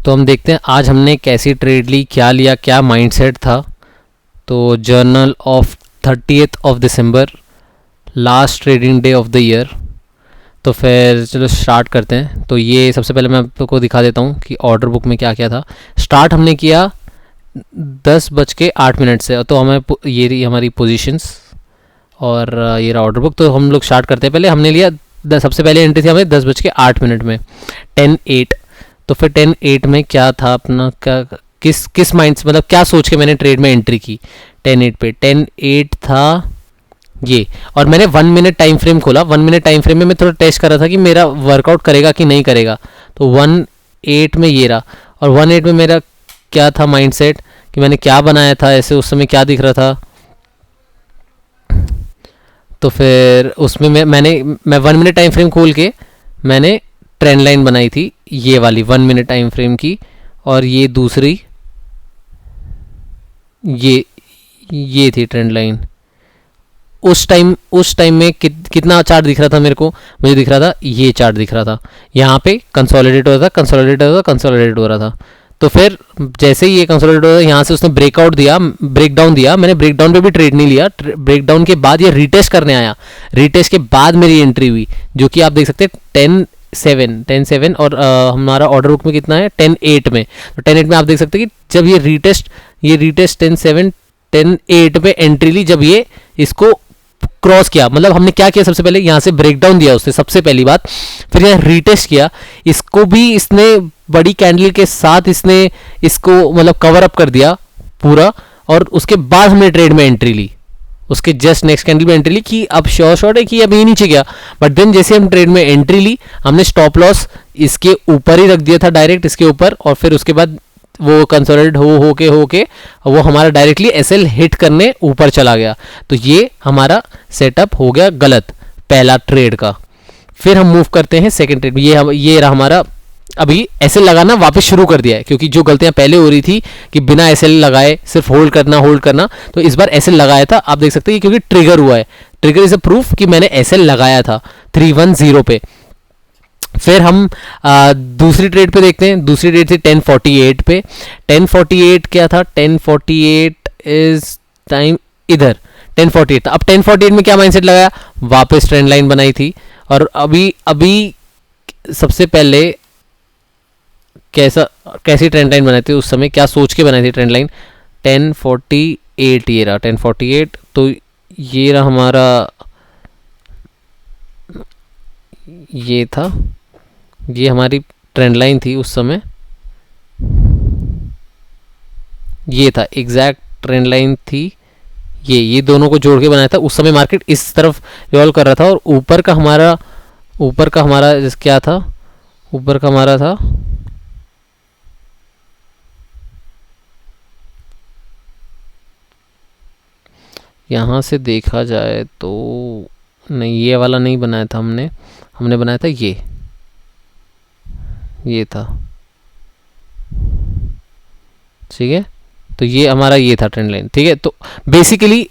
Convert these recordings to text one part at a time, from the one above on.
तो हम देखते हैं आज हमने कैसी ट्रेड ली, क्या लिया, क्या माइंडसेट था। तो journal of 30th of December, last trading day of the year. तो फिर चलो स्टार्ट करते हैं। तो ये सबसे पहले मैं आपको दिखा देता हूँ कि ऑर्डर बुक में क्या क्या था। स्टार्ट हमने किया 10:08 से। तो हमें ये रही हमारी पोजीशंस और ये रहा ऑर्डर बुक। तो हम लोग स्टार्ट करते हैं। पहले हमने लिया सबसे पहले एंट्री थी हमें 10:08 में 10:08। तो फिर 10:08 में क्या था अपना, क्या किस माइंड से, मतलब क्या सोच के मैंने ट्रेड में एंट्री की 10:08 पे। 10:08 था ये, और मैंने 1 मिनट टाइम फ्रेम खोला। 1 मिनट टाइम फ्रेम में मैं थोड़ा टेस्ट कर रहा था कि मेरा वर्कआउट करेगा कि नहीं करेगा। तो 1:08 में ये रहा, और 1:08 में मेरा क्या था माइंडसेट कि मैंने क्या बनाया था, ऐसे उस समय क्या दिख रहा था। तो फिर उसमें मैं 1 मिनट टाइम फ्रेम खोल के मैंने ट्रेंड लाइन बनाई थी, ये वाली 1 मिनट टाइम फ्रेम की, और ये दूसरी ये थी ट्रेंड लाइन। उस टाइम में कितना चार्ट दिख रहा था मेरे को, मुझे दिख रहा था ये चार्ट दिख रहा था। यहाँ पे कंसोलिडेट हो रहा था, कंसोलिडेट हो रहा था। तो फिर जैसे ही ये कंसोलिडेट हो रहा था, यहाँ से उसने ब्रेकडाउन दिया। मैंने ब्रेकडाउन पे भी ट्रेड नहीं लिया। ब्रेकडाउन के बाद ये रीटेस्ट करने आया। रीटेस्ट के बाद मेरी एंट्री हुई, जो कि आप देख सकते हैं 10:07 और हमारा ऑर्डर बुक में कितना है 10:08 में। तो 10:08 में आप देख सकते हैं कि जब ये रीटेस्ट 10:07 10:08 पे एंट्री ली, जब ये इसको क्रॉस किया, मतलब हमने क्या किया, सबसे पहले यहाँ से ब्रेकडाउन दिया उससे, सबसे पहली बात। फिर यहाँ रीटेस्ट किया, इसको भी इसने बड़ी कैंडल के साथ इसने इसको मतलब कवर अप कर दिया पूरा, और उसके बाद हमने ट्रेड में एंट्री ली। उसके जस्ट नेक्स्ट कैंडल में एंट्री ली कि अब श्योर शॉट है कि अब ये नीचे गया। बट देन जैसे हम ट्रेड में एंट्री ली, हमने स्टॉप लॉस इसके ऊपर ही रख दिया था, डायरेक्ट इसके ऊपर, और फिर उसके बाद वो कंसोलिडेट होके वो हमारा डायरेक्टली एसएल हिट करने ऊपर चला गया। तो ये हमारा सेटअप हो गया गलत पहला ट्रेड का। फिर हम मूव करते हैं सेकंड ट्रेड में। ये रहा हमारा, अभी एसएल लगाना वापस शुरू कर दिया है, क्योंकि जो गलतियां पहले हो रही थी कि बिना एसएल लगाए सिर्फ होल्ड करना, तो इस बार एसएल लगाया था। आप देख सकते हैं क्योंकि ट्रिगर हुआ है। ट्रिगर इज अ प्रूफ कि मैंने एसएल लगाया था 310 पे। फिर हम दूसरी ट्रेड पे देखते हैं। दूसरी ट्रेड थी 10:48 पे। 10:48 क्या था, 10:48 इज टाइम इधर 10:48 था। अब 10:48 में क्या माइंडसेट लगाया, वापस ट्रेंड लाइन बनाई थी। और अभी सबसे पहले कैसी ट्रेंड लाइन बनाई थी उस समय, क्या सोच के बनाई थी ट्रेंड लाइन, 10:48 ये रहा 10:48। तो ये रहा हमारा, ये था, ये हमारी ट्रेंड लाइन थी उस समय, ये था एग्जैक्ट ट्रेंड लाइन थी। ये दोनों को जोड़ के बनाया था। उस समय मार्केट इस तरफ रिवॉल्व कर रहा था, और ऊपर का हमारा क्या था, ऊपर का हमारा था यहाँ से देखा जाए तो नहीं, ये वाला नहीं बनाया था हमने बनाया था ये था, ठीक है। तो ये हमारा ये था ट्रेंड लाइन, ठीक है। तो बेसिकली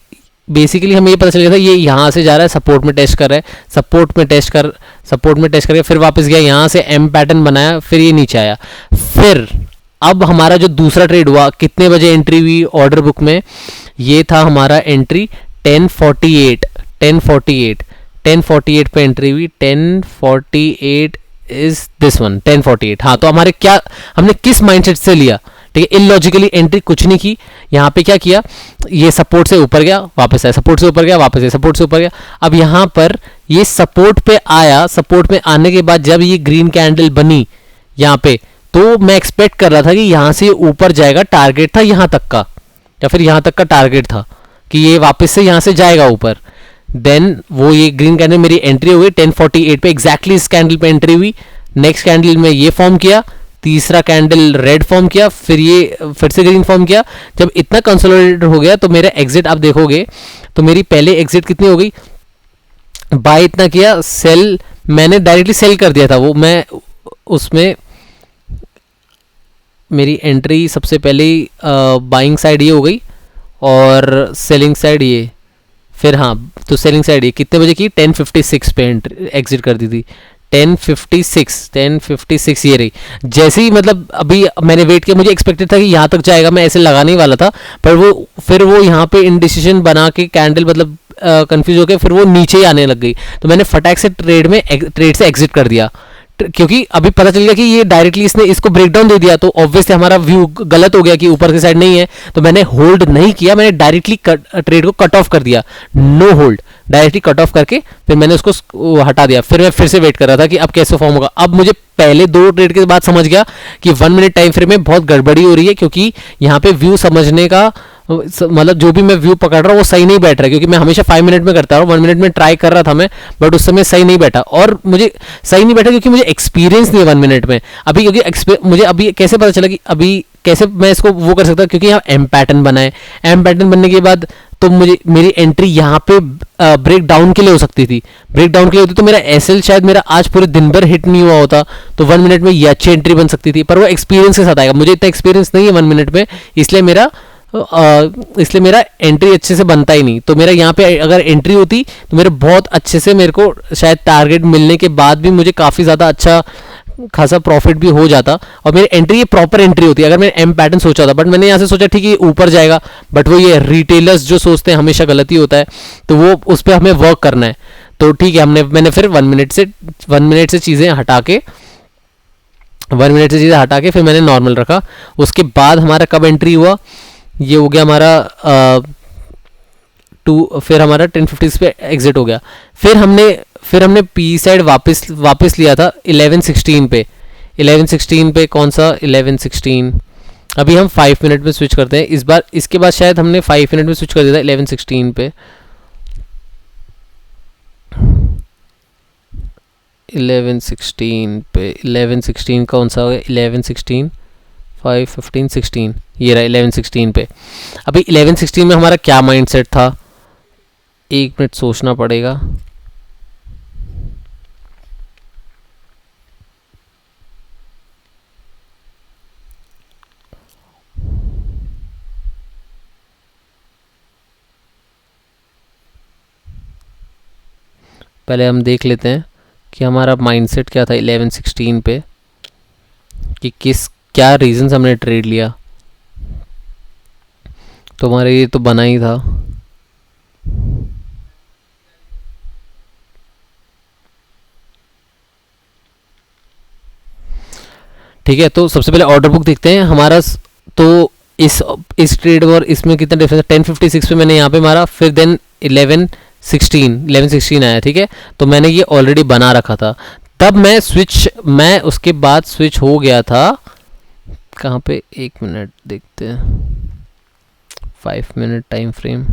हमें ये पता चल गया था ये यहाँ से जा रहा है, सपोर्ट में टेस्ट कर रहा है, सपोर्ट में टेस्ट करके फिर वापस गया, यहाँ से एम पैटर्न बनाया, फिर ये नीचे आया। फिर अब हमारा जो दूसरा ट्रेड हुआ, कितने बजे एंट्री हुई ऑर्डर बुक में, ये था हमारा एंट्री 10:48 पे एंट्री हुई। 10:48 इज दिस वन 10:48। हाँ, तो हमने किस माइंडसेट से लिया, ठीक है। इलॉजिकली एंट्री कुछ नहीं की। यहाँ पे क्या किया, ये सपोर्ट से ऊपर गया, वापस आया, सपोर्ट से ऊपर गया, वापस आया, सपोर्ट से ऊपर गया। अब यहाँ पर ये सपोर्ट पे आया, सपोर्ट में आने के बाद जब ये ग्रीन कैंडल बनी यहाँ पे, तो मैं एक्सपेक्ट कर रहा था कि यहाँ से ऊपर जाएगा। टारगेट था यहाँ तक का, या फिर यहाँ तक का टारगेट था कि ये वापस से यहाँ से जाएगा ऊपर। देन वो ये ग्रीन कैंडल मेरी एंट्री हो गई 10:48 पे, एग्जैक्टली इस कैंडल पे एंट्री हुई। नेक्स्ट कैंडल में ये फॉर्म किया, तीसरा कैंडल रेड फॉर्म किया, फिर से ग्रीन फॉर्म किया। जब इतना कंसोलिडेटेड हो गया तो मेरा एग्जिट आप देखोगे तो मेरी पहले एग्जिट कितनी हो गई, बाय इतना किया, सेल मैंने डायरेक्टली सेल कर दिया था। वो मैं उसमें मेरी एंट्री सबसे पहले बाइंग साइड ये हो गई और सेलिंग साइड ये। फिर हाँ, तो सेलिंग साइड ये कितने बजे की, 10:56 पे एग्जिट कर दी थी। 1056 ये रही। जैसे ही मतलब अभी मैंने वेट किया, मुझे एक्सपेक्टेड था कि यहाँ तक जाएगा, मैं ऐसे लगाने ही वाला था, पर वो फिर वो यहाँ पे इनडिसीजन बना के कैंडल मतलब कंफ्यूज होकर फिर वो नीचे ही आने लग गई। तो मैंने फटाक से ट्रेड से एग्जिट कर दिया, क्योंकि अभी पता चल गया कि ये डायरेक्टली इसने इसको ब्रेकडाउन दे दिया, तो ऑब्वियसली हमारा व्यू गलत हो गया कि ऊपर की साइड नहीं है। तो मैंने होल्ड नहीं किया, मैंने डायरेक्टली ट्रेड को कट ऑफ कर दिया, no hold, directly cut off करके फिर मैंने उसको हटा दिया। फिर मैं फिर से वेट कर रहा था कि अब कैसे फॉर्म होगा। अब मुझे पहले 2 ट्रेड के बाद समझ गया कि 1 मिनट टाइम फ्रेम में बहुत गड़बड़ी हो रही है, क्योंकि यहाँ पे व्यू समझने का मतलब जो भी मैं व्यू पकड़ रहा हूँ वो सही नहीं बैठ रहा है, क्योंकि मैं हमेशा 5 मिनट में करता हूँ, 1 मिनट में ट्राई कर रहा था मैं, बट उस समय सही नहीं बैठा। और मुझे सही नहीं बैठा क्योंकि मुझे एक्सपीरियंस नहीं है 1 मिनट में अभी, क्योंकि मुझे अभी कैसे पता चला कि अभी कैसे मैं इसको वो कर सकता, क्योंकि यहाँ एम पैटर्न बना है। एम पैटर्न बनने के बाद तो मुझे मेरी एंट्री यहाँ पे ब्रेक डाउन के लिए हो सकती थी, ब्रेक डाउन के लिए होती तो मेरा एसएल शायद मेरा आज पूरे दिन भर हिट नहीं हुआ होता, तो 1 मिनट में ये अच्छी एंट्री बन सकती थी। पर वो एक्सपीरियंस के साथ आएगा, मुझे इतना एक्सपीरियंस नहीं है 1 मिनट में, इसलिए मेरा एंट्री अच्छे से बनता ही नहीं। तो मेरा यहाँ पे अगर एंट्री होती तो मेरे बहुत अच्छे से, मेरे को शायद टारगेट मिलने के बाद भी मुझे काफ़ी ज़्यादा अच्छा खासा प्रॉफिट भी हो जाता, और मेरी एंट्री ये प्रॉपर एंट्री होती अगर मैंने एम पैटर्न सोचा था। बट मैंने यहाँ से सोचा ठीक है ऊपर जाएगा, बट वो ये रिटेलर्स जो सोचते हैं हमेशा गलती होता है, तो वो उस पर हमें वर्क करना है। तो ठीक है, मैंने फिर 1 मिनट से चीज़ें हटा के 1 मिनट से चीज़ें हटा के फिर मैंने नॉर्मल रखा। उसके बाद हमारा कब एंट्री हुआ, ये हो गया हमारा फिर हमारा 1050 पे एग्जिट हो गया। फिर हमने पी साइड वापस लिया था 1116 पे। 1116 पे कौन सा 1116, अभी हम 5 मिनट में स्विच करते हैं इस बार। इसके बाद शायद हमने 5 मिनट में स्विच कर दिया था 1116 पे। 1116 कौन सा हो गया, 1116 5 15 16, ये रहा 1116 पे। अभी 1116 में हमारा क्या माइंडसेट था, 1 मिनट सोचना पड़ेगा। पहले हम देख लेते हैं कि हमारा माइंडसेट क्या था 1116 पे, कि क्या रीजंस हमने ट्रेड लिया। तो हमारे ये तो बना ही था, ठीक है। तो सबसे पहले ऑर्डर बुक देखते हैं हमारा। तो इस ट्रेड और इसमें कितना डिफरेंस है, 1056 पे मैंने यहाँ पे मारा, फिर देन 1116 आया, ठीक है। तो मैंने ये ऑलरेडी बना रखा था, तब मैं उसके बाद स्विच हो गया था कहाँ पे, 1 मिनट देखते हैं, 5 मिनट टाइम फ्रेम,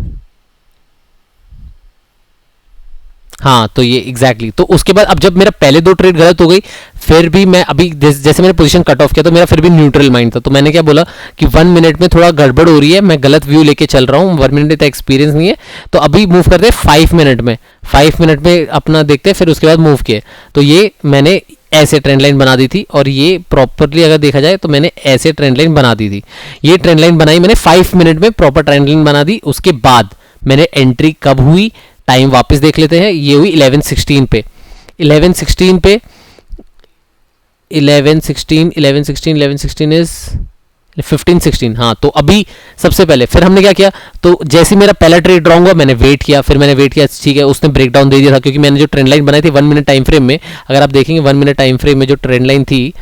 हाँ तो ये एग्जैक्टली तो उसके बाद अब जब मेरा पहले 2 ट्रेड गलत हो गई, फिर भी मैं अभी जैसे मैंने पोजीशन कट ऑफ किया तो मेरा फिर भी न्यूट्रल माइंड था। तो मैंने क्या बोला कि 1 मिनट में थोड़ा गड़बड़ हो रही है, मैं गलत व्यू लेके चल रहा हूँ, 1 मिनट इतना एक्सपीरियंस नहीं है, तो अभी मूव करते हैं 5 मिनट में। 5 मिनट में अपना देखते हैं, फिर उसके बाद मूव किए। तो ये मैंने ऐसे ट्रेंड लाइन बना दी थी, और ये प्रॉपरली अगर देखा जाए तो मैंने ऐसे ट्रेंड लाइन बना दी थी। ये ट्रेंड लाइन बनाई मैंने 5 मिनट में, प्रॉपर ट्रेंड लाइन बना दी। उसके बाद मैंने एंट्री कब हुई, टाइम वापस देख लेते हैं, ये हुई 1116 पे। 1116 पे 1116 इज 1516, हाँ। तो अभी सबसे पहले फिर हमने क्या किया, तो जैसे मेरा पहला ट्रेड रॉन्ग हुआ मैंने वेट किया, फिर मैंने वेट किया, ठीक है उसने ब्रेकडाउन दे दिया था, क्योंकि मैंने जो ट्रेंड लाइन बनाई थी 1 मिनट टाइम फ्रेम में, अगर आप देखेंगे 1 मिनट टाइम फ्रेम में जो ट्रेंड लाइन थी,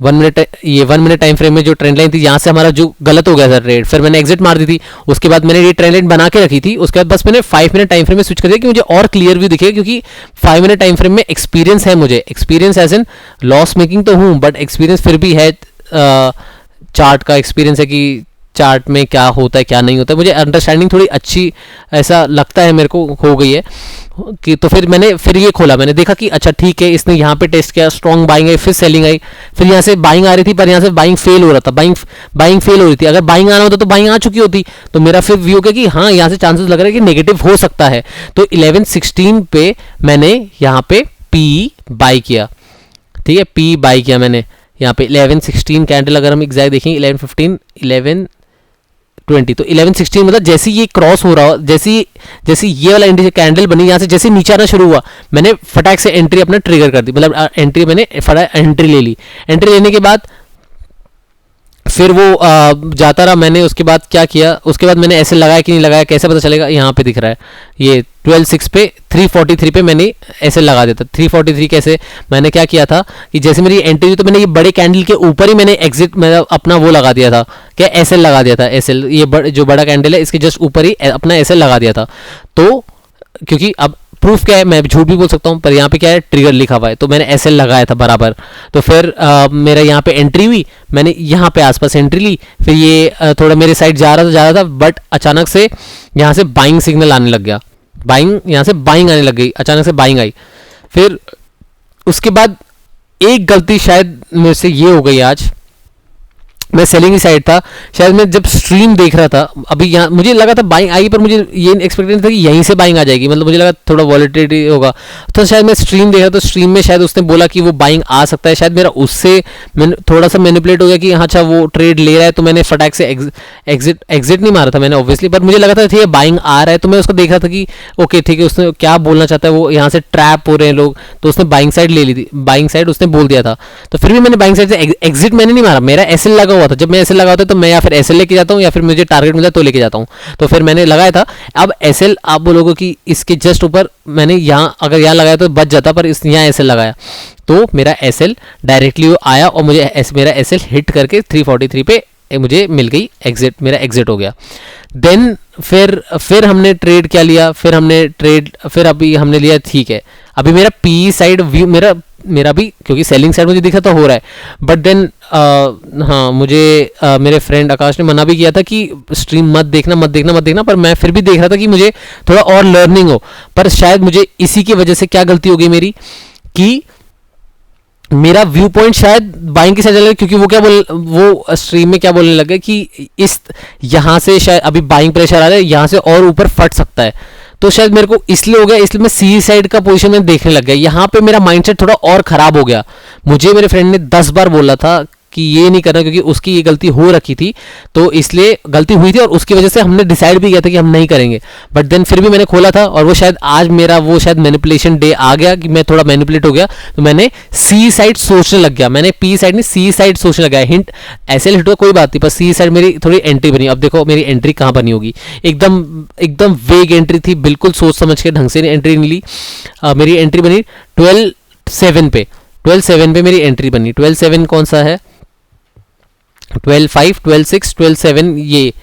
1 मिनट टाइम फ्रेम में जो ट्रेंड लाइन थी, यहाँ से हमारा जो गलत हो गया था ट्रेड, फिर मैंने एग्जिट मार दी थी। उसके बाद मैंने ये ट्रेंड लाइन बना के रखी थी, उसके बाद बस मैंने 5 मिनट टाइम फ्रेम में स्विच कर दिया कि मुझे और क्लियर व्यू दिखे, क्योंकि 5 मिनट टाइम फ्रेम में एक्सपीरियंस है, मुझे experience as in loss making तो हूँ, बट एक्सपीरियंस फिर भी है, चार्ट का एक्सपीरियंस है कि चार्ट में क्या होता है क्या नहीं होता है, मुझे अंडरस्टैंडिंग थोड़ी अच्छी ऐसा लगता है मेरे को हो गई है कि। तो फिर ये खोला, मैंने देखा कि अच्छा ठीक है, इसने यहाँ पे टेस्ट किया, स्ट्रॉन्ग बाइंग आई, फिर सेलिंग आई, फिर यहाँ से बाइंग आ रही थी, पर यहाँ से बाइंग फेल हो रहा था, बाइंग फेल हो रही थी। अगर बाइंग आना होता तो बाइंग आ चुकी होती, तो मेरा फिर व्यू क्या कि हाँ यहाँ से चांसेस लग रहा है कि नेगेटिव हो सकता है। तो 1116 पे मैंने यहाँ पे पी बाई किया, ठीक है, पी बाई किया मैंने यहाँ पे 1116 कैंडल। अगर हम एग्जैक्ट देखेंगे 1115 11 1120, तो 1116 मतलब जैसे ये क्रॉस हो रहा, जैसे ये वाला इंडिकेटर कैंडल बनी, यहाँ से जैसे नीचे आना शुरू हुआ, मैंने फटाक से एंट्री अपना ट्रिगर कर दी, मतलब एंट्री मैंने फटाक एंट्री ले ली। एंट्री लेने के बाद फिर वो जाता रहा। मैंने उसके बाद क्या किया, उसके बाद मैंने ऐसे लगाया कि नहीं लगाया कैसे पता चलेगा, यहाँ पे दिख रहा है ये 12.6 पे 343 पे मैंने ऐसे लगा देता। 343 कैसे, मैंने क्या किया था कि जैसे मेरी एंट्री हुई तो मैंने ये बड़े कैंडल के ऊपर ही मैंने एग्जिट मेरा अपना वो लगा दिया था, क्या एसएल लगा दिया था। एसएल ये जो बड़ा कैंडल है इसके जस्ट ऊपर ही अपना एसएल लगा दिया था। तो क्योंकि अब प्रूफ क्या है, मैं झूठ भी बोल सकता हूँ, पर यहाँ पे क्या है ट्रिगर लिखा हुआ है, तो मैंने एसएल लगाया था बराबर। तो फिर मेरा यहाँ पे एंट्री हुई, मैंने यहाँ पे आसपास एंट्री ली, फिर ये थोड़ा मेरे साइड जा रहा था बट अचानक से यहाँ से बाइंग सिग्नल आने लग गया, यहाँ से बाइंग आने लग गई, अचानक से बाइंग आई। फिर उसके बाद एक गलती शायद मेरे से ये हो गई, आज मैं सेलिंग की साइड था, शायद मैं जब स्ट्रीम देख रहा था, अभी यहाँ मुझे लगा था बाइंग आई, पर मुझे ये एक्सपेक्ट नहीं था कि यहीं से बाइंग आ जाएगी, मतलब मुझे लगा थोड़ा वॉलेटिलिटी होगा। तो शायद मैं स्ट्रीम देख रहा, तो स्ट्रीम में शायद उसने बोला कि वो बाइंग आ सकता है, शायद मेरा उससे थोड़ा सा मैनिपुलेट हो गया कि अच्छा वो ट्रेड ले रहा है, तो मैंने फटाक से एग्जिट नहीं मारा था मैंने ऑब्वियसली, पर मुझे लगा था ठीक है बाइंग आ रहा है, तो मैं उसको देख रहा था कि ओके ठीक है, उसने क्या बोलना चाहता है, वो यहाँ से ट्रैप हो रहे हैं लोग, तो उसने बाइंग साइड ले ली थी, बाइंग साइड उसने बोल दिया था। तो फिर भी मैंने बाइंग साइड से एग्जिट मैंने नहीं मारा, मेरा एसएल लगा हुआ था। जब मैं एसएल लगाता तो मैं या फिर एसएल लेके जाता हूँ या फिर मुझे टारगेट मिलता तो लेके जाता हूँ, तो फिर मैंने लगाया था। अब एसएल आप बोलोगे कि इसके जस्ट ऊपर मैंने यहाँ अगर यहाँ लगाया तो बच जाता, पर इस यहाँ एसएल लगाया तो मेरा एसएल डायरेक्टली आया और मुझे मेरा एसएल हिट करके 343 पे मुझे मिल गई एग्जिट, मेरा एग्जिट हो गया। देन फिर हमने ट्रेड क्या लिया, फिर अभी हमने लिया ठीक है, अभी मेरा पी साइड व्यू मेरा भी क्योंकि सेलिंग साइड मुझे दिखा तो हो रहा है, बट देन हाँ मुझे मेरे फ्रेंड आकाश ने मना भी किया था कि स्ट्रीम मत देखना, पर मैं फिर भी देख रहा था कि मुझे थोड़ा और लर्निंग हो। पर शायद मुझे इसी की वजह से क्या गलती हो गई मेरी कि मेरा व्यू पॉइंट शायद बाइंग की साइड चला गया, क्योंकि वो स्ट्रीम में क्या बोलने लगे कि इस यहाँ से शायद अभी बाइंग प्रेशर आ रहा है, यहाँ से और ऊपर फट सकता है, तो शायद मेरे को इसलिए हो गया, इसलिए मैं सी साइड का पोजीशन में देखने लग गया। यहाँ पे मेरा माइंडसेट थोड़ा और खराब हो गया। मुझे मेरे फ्रेंड ने 10 बार बोला था कि ये नहीं करना, क्योंकि उसकी ये गलती हो रखी थी, तो इसलिए गलती हुई थी और उसकी वजह से हमने डिसाइड भी किया था कि हम नहीं करेंगे। बट देन फिर भी मैंने खोला था और वो शायद आज मेरा वो शायद मैनिपुलेशन डे आ गया कि मैं थोड़ा मैनिपुलेट हो गया, तो मैंने सी साइड सोचने लग गया, मैंने पी साइड नहीं सी साइड सोचने लग गया। हिंट ऐसे हिट हुआ कोई बात नहीं, पर सी साइड मेरी थोड़ी एंट्री बनी। अब देखो मेरी एंट्री कहाँ बनी होगी, एकदम वेग एंट्री थी, बिल्कुल सोच समझ के ढंग से एंट्री नहीं ली। मेरी एंट्री बनी 12.7 पे, 12.7 पे मेरी एंट्री बनी। 12.7 कौन सा है, 12.5, 12.6, 12.7, ये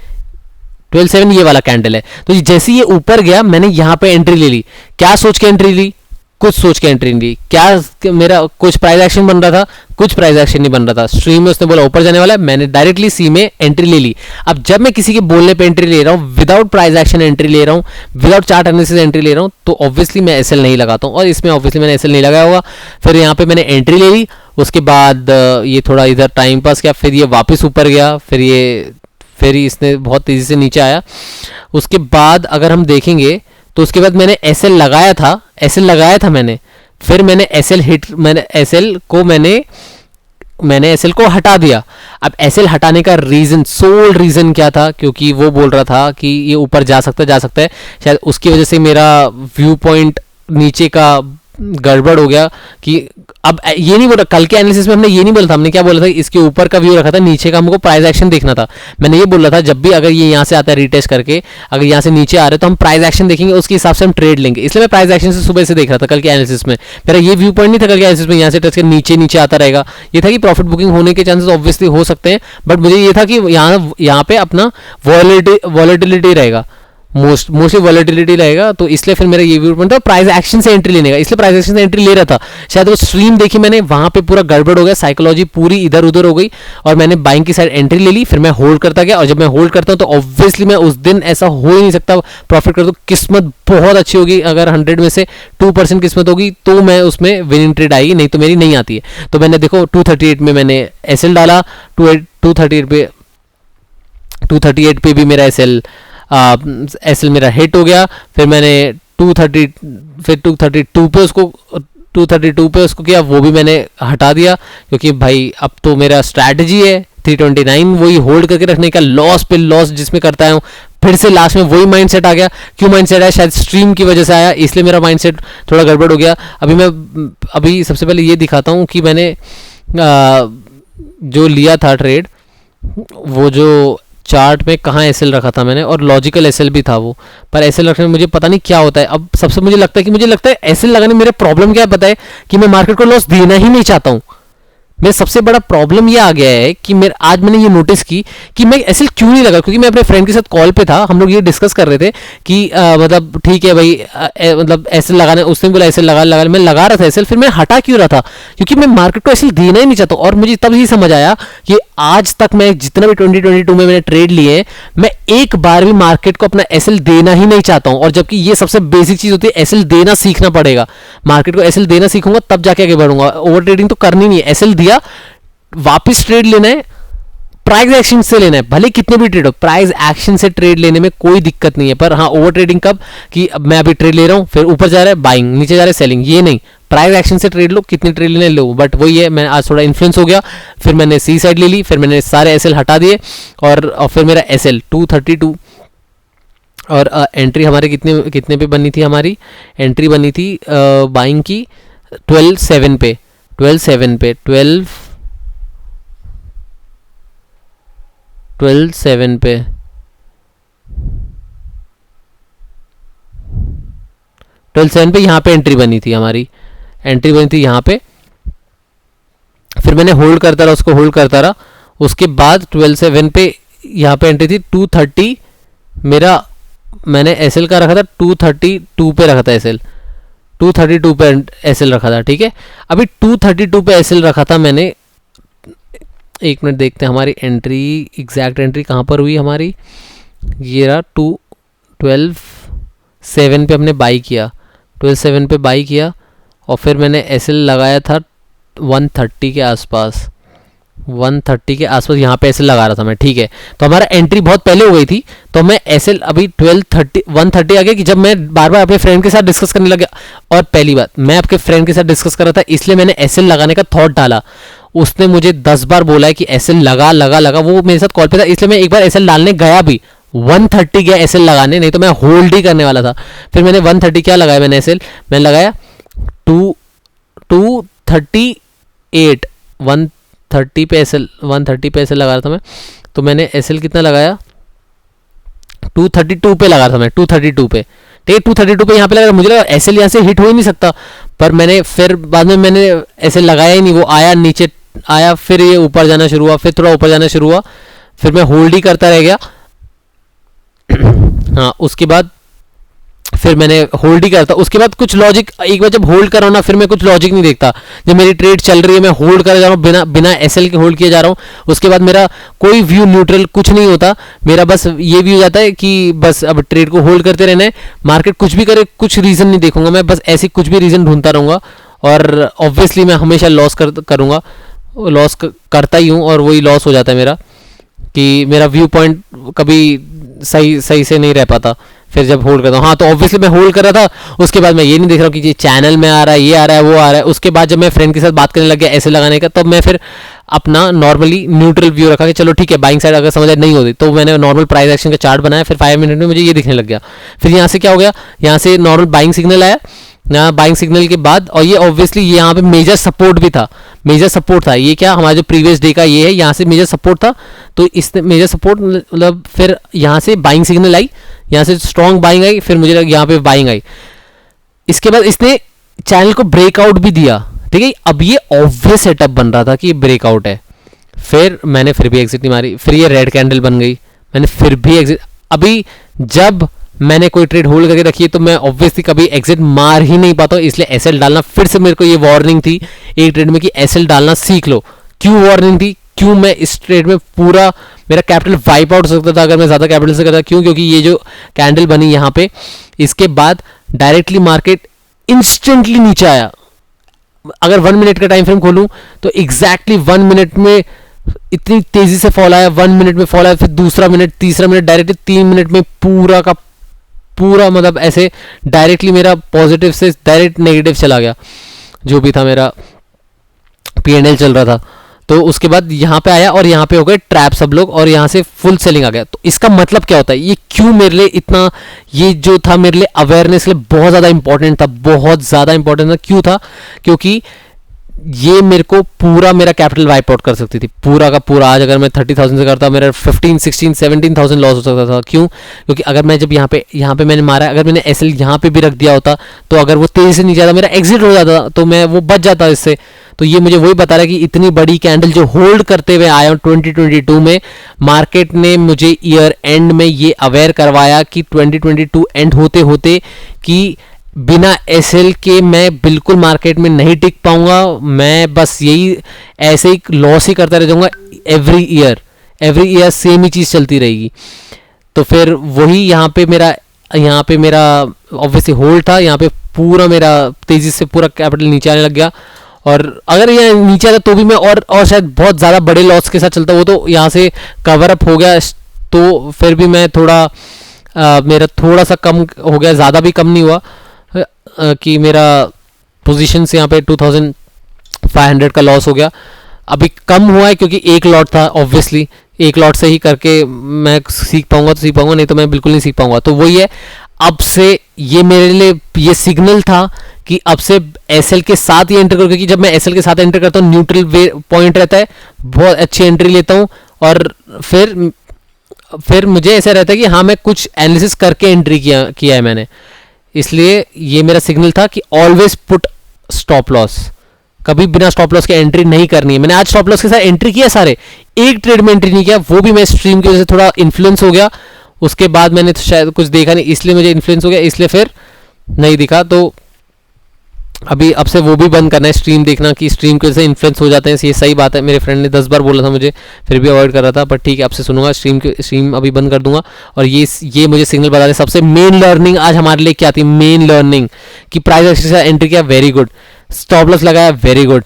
12.7 ये वाला कैंडल है। तो जैसे ये ऊपर गया मैंने यहाँ पे एंट्री ले ली। क्या सोच के एंट्री ली, कुछ सोच के एंट्री नहीं ली। क्या मेरा कुछ प्राइस एक्शन बन रहा था, कुछ प्राइस एक्शन नहीं बन रहा था। स्ट्रीम में उसने बोला ऊपर जाने वाला है, मैंने डायरेक्टली सी में एंट्री ले ली। अब जब मैं किसी के बोलने पे एंट्री ले रहा हूँ, विदाउट प्राइस एक्शन एंट्री ले रहा हूँ, विदाउट चार्ट एनालिसिस एंट्री ले रहा हूँ, तो ऑब्वियसली मैं एसएल नहीं लगाता हूँ, और इसमें ऑब्वियसली मैंने एसएल नहीं लगाया होगा। फिर यहाँ पे मैंने एंट्री ले ली, उसके बाद ये थोड़ा इधर टाइम पास किया, फिर ये वापस ऊपर गया, फिर इसने बहुत तेज़ी से नीचे आया। उसके बाद अगर हम देखेंगे तो उसके बाद मैंने एसएल लगाया था मैंने, फिर मैंने एसएल को हटा दिया। अब एसएल हटाने का सोल रीज़न क्या था, क्योंकि वो बोल रहा था कि ये ऊपर जा सकता है, शायद उसकी वजह से मेरा व्यू पॉइंट नीचे का गड़बड़ हो गया। कि अब ये नहीं बोला, कल के एनालिसिस में हमने ये नहीं बोला था, हमने क्या बोला था, इसके ऊपर का व्यू रखा था, नीचे का हमको प्राइस एक्शन देखना था। मैंने ये बोला था जब भी अगर ये यहाँ से आता है रीटेस्ट करके, अगर यहाँ से नीचे आ रहे तो हम प्राइस एक्शन देखेंगे, उसके हिसाब से हम ट्रेड लेंगे। इसलिए मैं प्राइस एक्शन से सुबह से देख रहा था कल के एनालिसिस में। मेरा ये व्यू पॉइंट नहीं था कल के एनालिसिस में यहाँ से टच कर नीचे आता रहेगा, ये था कि प्रॉफिट बुकिंग होने के चांसेस ऑब्वियसली हो सकते हैं, बट मुझे ये था कि यहाँ पे अपना वॉलेटिलिटी रहेगा, मोस्टली वॉलेटिलिटी रहेगा, तो इसलिए फिर मेरा ये व्यू पॉइंट था प्राइस एक्शन से एंट्री लेने का, इसलिए प्राइस एक्शन से एंट्री ले रहा था। शायद वो स्ट्रीम देखी मैंने, वहां पे पूरा गड़बड़ हो गया, साइकोलॉजी पूरी इधर उधर हो गई और मैंने बाइंग की साइड एंट्री ले ली। फिर मैं होल्ड करता गया, और जब मैं होल्ड करता हूँ तो ऑब्वियसली मैं उस दिन ऐसा हो ही नहीं सकता प्रॉफिट कर दूँ। किस्मत बहुत अच्छी होगी, अगर 100 में से 2% किस्मत होगी तो मैं उसमें विनिंग ट्रेड आएगी, नहीं तो मेरी नहीं आती है। तो मैंने देखो 238 में मैंने एसएल डाला, 238 पे भी मेरा एसएल मेरा हिट हो गया। फिर मैंने 232 पे उसको किया, वो भी मैंने हटा दिया, क्योंकि भाई अब तो मेरा स्ट्रैटेजी है 329 वही होल्ड करके रखने का, लॉस पे लॉस जिसमें करता हूँ, फिर से लास्ट में वही माइंडसेट आ गया। क्यों माइंडसेट आया? शायद स्ट्रीम की वजह से आया, इसलिए मेरा माइंडसेट थोड़ा गड़बड़ हो गया। अभी सबसे पहले ये दिखाता हूँ कि मैंने जो लिया था ट्रेड, वो जो चार्ट में कहाँ एसएल रखा था मैंने, और लॉजिकल एसएल भी था वो, पर एसएल रखने में मुझे पता नहीं क्या होता है। अब सबसे मुझे लगता है एसएल लगाने मेरे प्रॉब्लम क्या है पता है, कि मैं मार्केट को लॉस देना ही नहीं चाहता हूँ। मेरा सबसे बड़ा प्रॉब्लम ये आ गया है कि आज मैंने ये नोटिस की कि मैं एसएल क्यों नहीं लगा, क्योंकि मैं अपने फ्रेंड के साथ कॉल पे था, हम लोग ये डिस्कस कर रहे थे कि मतलब ठीक है भाई, मतलब एसएल लगाना, उसने बोला एसएल लगा, मैं लगा रहा था एसएल, फिर मैं हटा क्यों रहा था, क्योंकि मैं मार्केट को एसएल देना ही नहीं चाहता। और मुझे तब ही समझ आया कि आज तक मैं जितना भी 2022 में मैंने ट्रेड लिए, मैं एक बार भी मार्केट को अपना एसएल देना ही नहीं चाहता हूँ। और जबकि ये सबसे बेसिक चीज होती है, एसएल देना सीखना पड़ेगा। मार्केट को एसएल देना सीखूंगा तब जाके आगे बढ़ूंगा। ओवर ट्रेडिंग तो करनी नहीं है, एसएल दिया, वापस ट्रेड लेना है, प्राइस एक्शन से लेना है, भले कितने भी ट्रेड हो, प्राइस एक्शन से ट्रेड लेने में कोई दिक्कत नहीं है। पर हाँ, ओवर ट्रेडिंग कब, कि अब मैं अभी ट्रेड ले रहा हूँ, फिर ऊपर जा रहा है बाइंग, नीचे जा रहा है सेलिंग, ये नहीं। प्राइस एक्शन से ट्रेड लो, कितनी ट्रेड लेने लो, बट वही है, मैं आज थोड़ा इन्फ्लुएंस हो गया, फिर मैंने सी साइड ले ली, फिर मैंने सारे एसएल हटा दिए, और फिर मेरा एसएल 232, और एंट्री हमारे कितने पे बनी थी, हमारी एंट्री बनी थी बाइंग की 12.7 पे, 12.7 पे, 12.7 पे, 12.7 पे यहाँ पे एंट्री बनी थी हमारी, एंट्री बनी थी यहाँ पे। फिर मैंने होल्ड करता रहा, उसको होल्ड करता रहा, उसके बाद 12.7 पे यहाँ पे एंट्री थी 230 मेरा, मैंने एसएल का रखा था 232 पे रखा था एसएल, 232 पे एसएल रखा था, ठीक है। अभी 232 पे एसएल रखा था मैंने, एक मिनट देखते हैं हमारी एंट्री, एग्जैक्ट एंट्री कहाँ पर हुई हमारी, ये रहा 12.7 पे हमने बाई किया, 12.7 पे बाई किया, और फिर मैंने एसएल लगाया था 130 के आसपास, 130 के आसपास यहाँ पे एसएल लगा रहा था मैं, ठीक है। तो हमारा एंट्री बहुत पहले हो गई थी, तो मैं एसएल अभी 130 आ गया, कि जब मैं बार बार अपने फ्रेंड के साथ डिस्कस करने लगा, और पहली बात मैं आपके फ्रेंड के साथ डिस्कस कर रहा था, इसलिए मैंने एसएल लगाने का थॉट डाला। उसने मुझे 10 बार बोला है कि एसएल लगा, वो मेरे साथ कॉल पे था, इसलिए मैं एक बार एसएल डालने गया भी, 130 गया एसएल लगाने, नहीं तो मैं होल्ड ही करने वाला था। फिर मैंने 130 क्या लगाया, मैंने एसएल मैंने लगाया 238, 130 पे एसएल, 130 पे एसएल लगा रहा था मैं, तो मैंने एसएल कितना लगाया, 232 पे लगा रहा था मैं, 232 पे, ठीक है, 232 पे यहाँ पे लगा, मुझे लगा एसएल यहाँ से हिट हो ही नहीं सकता, पर मैंने फिर बाद में मैंने एसएल लगाया ही नहीं, वो आया नीचे आया, फिर ये ऊपर जाना शुरू हुआ, फिर थोड़ा ऊपर जाना शुरू हुआ, फिर मैं होल्ड ही करता रह गया। हाँ, उसके बाद फिर मैंने होल्ड ही करता, उसके बाद कुछ लॉजिक, एक बार जब होल्ड कर रहा हूँ ना, फिर मैं कुछ लॉजिक नहीं देखता, जब मेरी ट्रेड चल रही है मैं होल्ड कर जा रहा हूँ, बिना एसएल के होल्ड किए जा रहा हूँ, उसके बाद मेरा कोई व्यू न्यूट्रल कुछ नहीं होता, मेरा बस ये व्यू जाता है कि बस अब ट्रेड को होल्ड करते रहना है, मार्केट कुछ भी करे कुछ रीज़न नहीं देखूंगा मैं, बस ऐसी कुछ भी रीज़न ढूंढता रहूँगा, और ऑब्वियसली मैं हमेशा लॉस करूँगा, लॉस करता ही हूँ, और वही लॉस हो जाता है मेरा, कि मेरा व्यू पॉइंट कभी सही से नहीं रह पाता फिर जब होल्ड करता हूँ। हाँ, तो ऑब्वियसली मैं होल्ड कर रहा था, उसके बाद मैं ये नहीं देख रहा हूँ कि ये चैनल में आ रहा है, ये आ रहा है, वो आ रहा है। उसके बाद जब मैं फ्रेंड के साथ बात करने लग गया ऐसे लगाने का, तब मैं फिर अपना नॉर्मली न्यूट्रल व्यू रखा कि चलो ठीक है, बाइंग साइड अगर समझ नहीं होती तो मैंने नॉर्मल प्राइस एक्शन का चार्ट बनाया, फिर 5 मिनट में मुझे ये दिखने लग गया। फिर यहाँ से क्या हो गया, यहाँ से नॉर्मल बाइंग सिग्नल आया, यहाँ बाइंग सिग्नल के बाद, और ये ऑब्वियसली यहाँ पे मेजर सपोर्ट भी था, मेजर सपोर्ट था, ये क्या हमारा जो प्रीवियस डे का ये है, यहाँ से मेजर सपोर्ट था, तो इसने मेजर सपोर्ट मतलब फिर यहाँ से बाइंग सिग्नल आई, यहाँ से स्ट्रॉन्ग बाइंग आई, फिर मुझे यहाँ पे बाइंग आई। इसके बाद इसने चैनल को ब्रेकआउट भी दिया, ठीक है। अब ये ऑब्वियस सेटअप बन रहा था कि ये ब्रेकआउट है, फिर मैंने फिर भी एग्जिट नहीं मारी, फिर ये रेड कैंडल बन गई, मैंने फिर भी एग्जिट। अभी जब मैंने कोई ट्रेड होल्ड करके रखी है तो मैं ऑब्वियसली कभी एग्जिट मार ही नहीं पाता हूँ, इसलिए एसएल डालना, फिर से मेरे को ये वार्निंग थी एक ट्रेड में कि एसएल डालना सीख लो। क्यों वार्निंग थी, क्यों मैं इस ट्रेड में पूरा मेरा कैपिटल वाइप आउट हो सकता था अगर मैं ज़्यादा कैपिटल से करता, क्यों, क्योंकि ये जो कैंडल बनी यहाँ पे, इसके बाद डायरेक्टली मार्केट इंस्टेंटली नीचे आया। अगर 1 मिनट का टाइम फ्रेम खोलूँ तो एग्जैक्टली 1 मिनट में इतनी तेजी से फॉल आया, 1 मिनट में फॉल आया, फिर दूसरा मिनट, तीसरा मिनट, डायरेक्टली 3 मिनट में पूरा का पूरा, मतलब ऐसे डायरेक्टली मेरा पॉजिटिव से डायरेक्ट नेगेटिव चला गया, जो भी था मेरा पीएनएल चल रहा था। तो उसके बाद यहाँ पे आया और यहाँ पे हो गए ट्रैप सब लोग और यहाँ से फुल सेलिंग आ गया। तो इसका मतलब क्या होता है, ये क्यों मेरे लिए इतना, ये जो था मेरे लिए अवेयरनेस लिए बहुत ज़्यादा इंपॉर्टेंट था, बहुत ज़्यादा इंपॉर्टेंट था। क्यों था, क्योंकि ये मेरे को पूरा मेरा कैपिटल वाइप आउट कर सकती थी, पूरा का पूरा। आज अगर मैं 30,000 से करता मेरा 15, 16, 17,000 लॉस हो सकता था। क्यों, क्योंकि अगर मैं जब यहाँ पे मैंने मारा, अगर मैंने एसएल यहाँ पे भी रख दिया होता तो अगर वो तेजी से नीचे आता मेरा एग्जिट हो जाता तो मैं वो बच जाता इससे। तो ये मुझे वही बता रहा है कि इतनी बड़ी कैंडल जो होल्ड करते हुए आया 2022 में, मार्केट ने मुझे ईयर एंड में ये अवेयर करवाया कि 2022 एंड होते होते कि बिना एसएल के मैं बिल्कुल मार्केट में नहीं टिक पाऊंगा, मैं बस यही ऐसे ही लॉस ही करता रह जाऊंगा। एवरी ईयर सेम ही चीज़ चलती रहेगी। तो फिर वही यहाँ पे मेरा ऑब्वियसली होल्ड था, यहाँ पे पूरा मेरा तेज़ी से पूरा कैपिटल नीचे आने लग गया। और अगर ये नीचे आता तो भी मैं और शायद बहुत ज़्यादा बड़े लॉस के साथ चलता, वो तो यहाँ से कवर अप हो गया। तो फिर भी मैं मेरा थोड़ा सा कम हो गया, ज़्यादा भी कम नहीं हुआ कि मेरा पोजीशन से यहाँ पे 2500 का लॉस हो गया। अभी कम हुआ है क्योंकि एक लॉट था, ऑब्वियसली एक लॉट से ही करके मैं सीख पाऊंगा तो सीख पाऊंगा, नहीं तो मैं बिल्कुल नहीं सीख पाऊंगा। तो वही है, अब से ये मेरे लिए ये सिग्नल था कि अब से एसएल के साथ ही एंटर करो, क्योंकि जब मैं एसएल के साथ एंटर करता हूँ न्यूट्रल पॉइंट रहता है, बहुत अच्छी एंट्री लेता हूँ और फिर मुझे ऐसा रहता है कि हाँ मैं कुछ एनालिसिस करके एंट्री किया है मैंने। इसलिए ये मेरा सिग्नल था कि ऑलवेज पुट स्टॉप लॉस, कभी बिना स्टॉप लॉस के एंट्री नहीं करनी है। मैंने आज स्टॉप लॉस के साथ एंट्री किया सारे, एक ट्रेड में एंट्री नहीं किया, वो भी मैं स्ट्रीम की वजह से थोड़ा इन्फ्लुएंस हो गया। उसके बाद मैंने तो शायद कुछ देखा नहीं, इसलिए मुझे इन्फ्लुएंस हो गया, इसलिए फिर नहीं दिखा। तो अभी अब से वो भी बंद करना है, स्ट्रीम देखना कि स्ट्रीम की वजह से इन्फ्लुएंस हो जाते हैं। ये सही बात है, मेरे फ्रेंड ने 10 बार बोला था मुझे, फिर भी अवॉइड कर रहा था, पर ठीक है अब से सुनूंगा, स्ट्रीम अभी बंद कर दूंगा। और ये मुझे सिग्नल बता रहे। सबसे मेन लर्निंग आज हमारे लिए क्या थी, मेन लर्निंग कि प्राइस एक्शन से एंट्री किया, वेरी गुड, स्टॉप लॉस लगाया, वेरी गुड।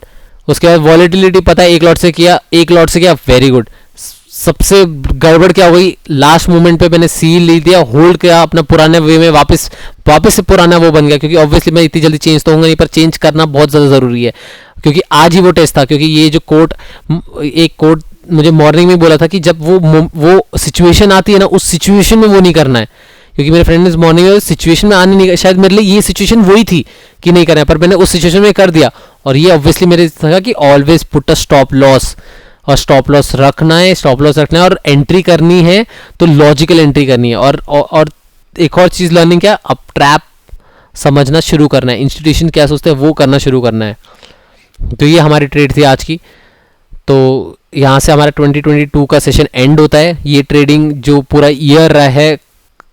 उसके बाद वॉलेटिलिटी पता है, एक लॉट से किया, वेरी गुड। सबसे गड़बड़ क्या हो गई, लास्ट मोमेंट पे मैंने सील ले दिया, होल्ड किया अपना पुराने वे में, वापस से पुराना वो बन गया। क्योंकि ऑब्वियसली मैं इतनी जल्दी चेंज तो होऊंगा नहीं, पर चेंज करना बहुत ज़्यादा ज़रूरी है, क्योंकि आज ही वो टेस्ट था। क्योंकि ये जो एक कोट मुझे मॉर्निंग में बोला था कि जब वो सिचुएशन आती है ना, उस सिचुएशन में वो नहीं करना है। क्योंकि मेरे फ्रेंड ने मॉर्निंग में सिचुएशन में आने नहीं, शायद मेरे लिए ये सिचुएशन वही थी कि नहीं करना है, पर मैंने उस सिचुएशन में कर दिया। और ये ऑब्वियसली मेरे था कि always put a stop loss, और स्टॉप लॉस रखना है, और एंट्री करनी है तो लॉजिकल एंट्री करनी है। और एक और चीज़ लर्निंग क्या, अब ट्रैप समझना शुरू करना है, इंस्टीट्यूशन क्या सोचते हैं वो करना शुरू करना है। तो ये हमारी ट्रेड थी आज की। तो यहाँ से हमारा 2022 का सेशन एंड होता है। ये ट्रेडिंग जो पूरा ईयर रहा है,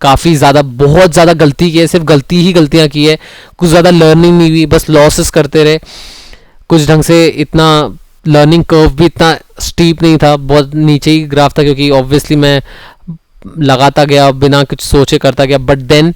काफ़ी ज़्यादा, बहुत ज़्यादा गलती की है, सिर्फ गलतियाँ की है, कुछ ज़्यादा लर्निंग नहीं हुई, बस लॉसेस करते रहे। कुछ ढंग से इतना लर्निंग कर्व भी इतना स्टीप नहीं था, बहुत नीचे ही ग्राफ था, क्योंकि ऑब्वियसली मैं लगाता गया, बिना कुछ सोचे करता गया। बट देन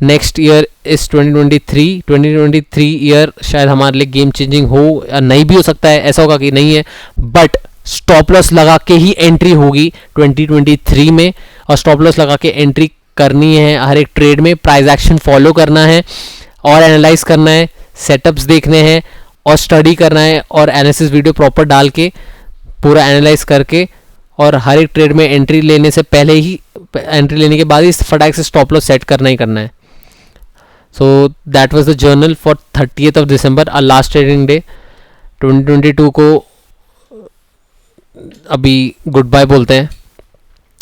नेक्स्ट ईयर इस 2023 ईयर शायद हमारे लिए गेम चेंजिंग हो या नहीं भी हो सकता है, ऐसा होगा कि नहीं है, बट स्टॉप लॉस लगा के ही एंट्री होगी 2023 में। और स्टॉप लॉस लगा के एंट्री करनी है हर एक ट्रेड में, प्राइस एक्शन फॉलो करना है और एनालाइज करना है, सेटअप्स देखने हैं और स्टडी करना है, और एनालिसिस वीडियो प्रॉपर डाल के पूरा एनालाइज करके, और हर एक ट्रेड में एंट्री लेने से पहले ही, एंट्री लेने के बाद ही फटाक से स्टॉप लॉस सेट करना ही करना है। So that was the journal for 30th December, our last trading day. 2022 को अभी गुड बाय बोलते हैं।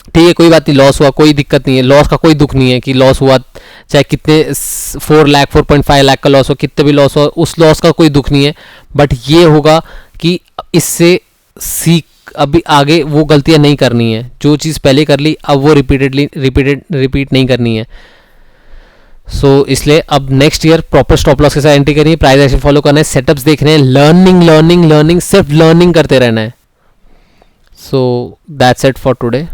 ठीक है, कोई बात नहीं, लॉस हुआ, कोई दिक्कत नहीं है, लॉस का कोई दुख नहीं है कि लॉस हुआ, चाहे कितने 4 लाख 4.5 लाख का लॉस हो, कितने भी लॉस हो, उस लॉस का कोई दुख नहीं है। बट ये होगा कि इससे सीख, अभी आगे वो गलतियां नहीं करनी है, जो चीज़ पहले कर ली अब वो रिपीट नहीं करनी है। सो इसलिए अब next year proper stop loss के साथ एंट्री करनी है, प्राइस एक्शन फॉलो करना है, सेटअप्स देखने हैं, लर्निंग, सिर्फ लर्निंग करते रहना है। So that's it for today.